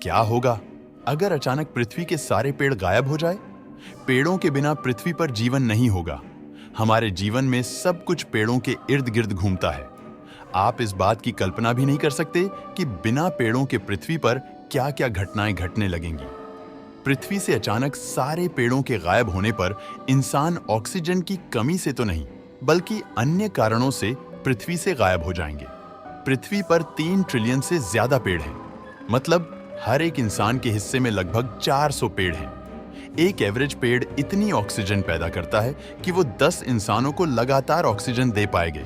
क्या होगा अगर अचानक पृथ्वी के सारे पेड़ गायब हो जाए? पेड़ों के बिना पृथ्वी पर जीवन नहीं होगा। हमारे जीवन में सब कुछ पेड़ों के इर्द गिर्द घूमता है। आप इस बात की कल्पना भी नहीं कर सकते कि बिना पेड़ों के पृथ्वी पर क्या क्या घटनाएं घटने लगेंगी। पृथ्वी से अचानक सारे पेड़ों के गायब होने पर इंसान ऑक्सीजन की कमी से तो नहीं, बल्कि अन्य कारणों से पृथ्वी से गायब हो जाएंगे। पृथ्वी पर 3 ट्रिलियन से ज्यादा पेड़ हैं। मतलब हर एक इंसान के हिस्से में लगभग 400 पेड़ हैं। एक एवरेज पेड़ इतनी ऑक्सीजन पैदा करता है कि वो 10 इंसानों को लगातार ऑक्सीजन दे पाएंगे।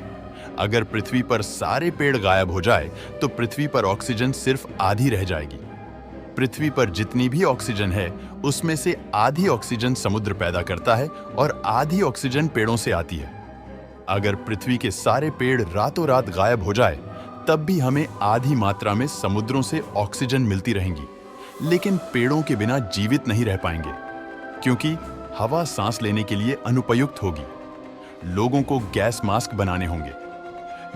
अगर पृथ्वी पर सारे पेड़ गायब हो जाए तो पृथ्वी पर ऑक्सीजन सिर्फ आधी रह जाएगी। पृथ्वी पर जितनी भी ऑक्सीजन है उसमें से आधी ऑक्सीजन समुद्र पैदा करता है और आधी ऑक्सीजन पेड़ों से आती है। अगर पृथ्वी के सारे पेड़ रातों रात गायब हो जाए तब भी हमें आधी मात्रा में समुद्रों से ऑक्सीजन मिलती रहेंगी। लेकिन पेड़ों के बिना जीवित नहीं रह पाएंगे, क्योंकि हवा सांस लेने के लिए अनुपयुक्त होगी। लोगों को गैस मास्क बनाने होंगे,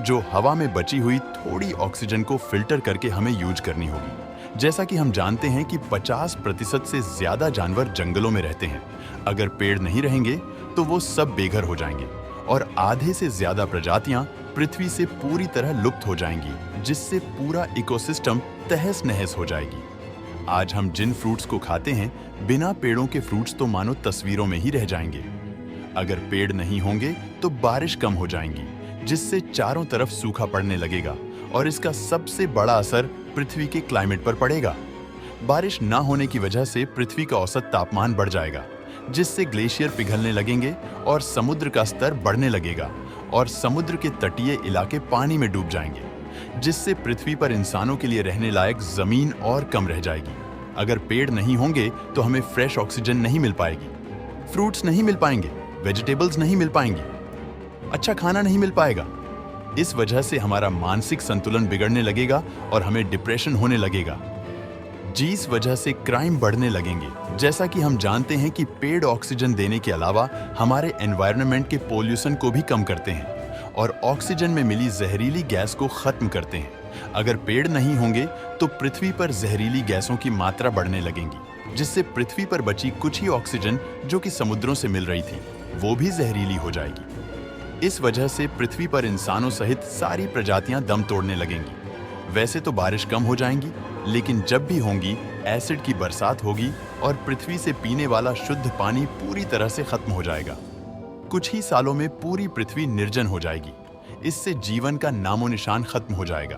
जो हवा में बची हुई थोड़ी ऑक्सीजन को फिल्टर करके हमें यूज करनी होगी। जैसा कि हम जानते हैं कि 50% से ज्यादा जानवर जंगलों में रहते हैं। अगर पेड़ नहीं रहेंगे तो वो सब बेघर हो जाएंगे और आधे से ज्यादा प्रजातियां पृथ्वी से पूरी तरह लुप्त हो जाएंगी, जिससे पूरा इकोसिस्टम तहस नहस हो जाएगी। आज हम जिन फ्रूट्स को खाते हैं, बिना पेड़ों के फ्रूट्स तो मानो तस्वीरों में ही रह जाएंगे। अगर पेड़ नहीं होंगे तो बारिश कम हो जाएंगी, जिससे चारों तरफ सूखा पड़ने लगेगा और इसका सबसे बड़ा असर पृथ्वी के क्लाइमेट पर पड़ेगा। बारिश न होने की वजह से पृथ्वी का औसत तापमान बढ़ जाएगा, जिससे ग्लेशियर पिघलने लगेंगे और समुद्र का स्तर बढ़ने लगेगा और समुद्र के तटीय इलाके पानी में डूब जाएंगे, जिससे पृथ्वी पर इंसानों के लिए रहने लायक जमीन और कम रह जाएगी। अगर पेड़ नहीं होंगे तो हमें फ्रेश ऑक्सीजन नहीं मिल पाएगी, फ्रूट्स नहीं मिल पाएंगे, वेजिटेबल्स नहीं मिल पाएंगी, अच्छा खाना नहीं मिल पाएगा। इस वजह से हमारा मानसिक संतुलन बिगड़ने लगेगा और हमें डिप्रेशन होने लगेगा। जिस वजह से क्राइम बढ़ने लगेंगे। जैसा कि हम जानते हैं कि पेड़ ऑक्सीजन देने के अलावा हमारे एनवायरनमेंट के पोल्यूशन को भी कम करते हैं और ऑक्सीजन में मिली जहरीली गैस को खत्म करते हैं। अगर पेड़ नहीं होंगे तो पृथ्वी पर जहरीली गैसों की मात्रा बढ़ने लगेंगी, जिससे पृथ्वी पर बची कुछ ही ऑक्सीजन जो कि समुद्रों से मिल रही थी, वो भी जहरीली हो जाएगी। इस वजह से पृथ्वी पर इंसानों सहित सारी प्रजातियां दम तोड़ने लगेंगी। वैसे तो बारिश कम हो जाएंगी, लेकिन जब भी होंगी एसिड की बरसात होगी और पृथ्वी से पीने वाला शुद्ध पानी पूरी तरह से खत्म हो जाएगा। कुछ ही सालों में पूरी पृथ्वी निर्जन हो जाएगी। इससे जीवन का नामो निशान खत्म हो जाएगा।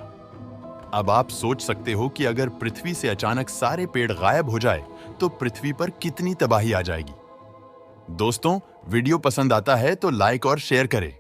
अब आप सोच सकते हो कि अगर पृथ्वी से अचानक सारे पेड़ गायब हो जाए तो पृथ्वी पर कितनी तबाही आ जाएगी। दोस्तों, वीडियो पसंद आता है तो लाइक और शेयर करें।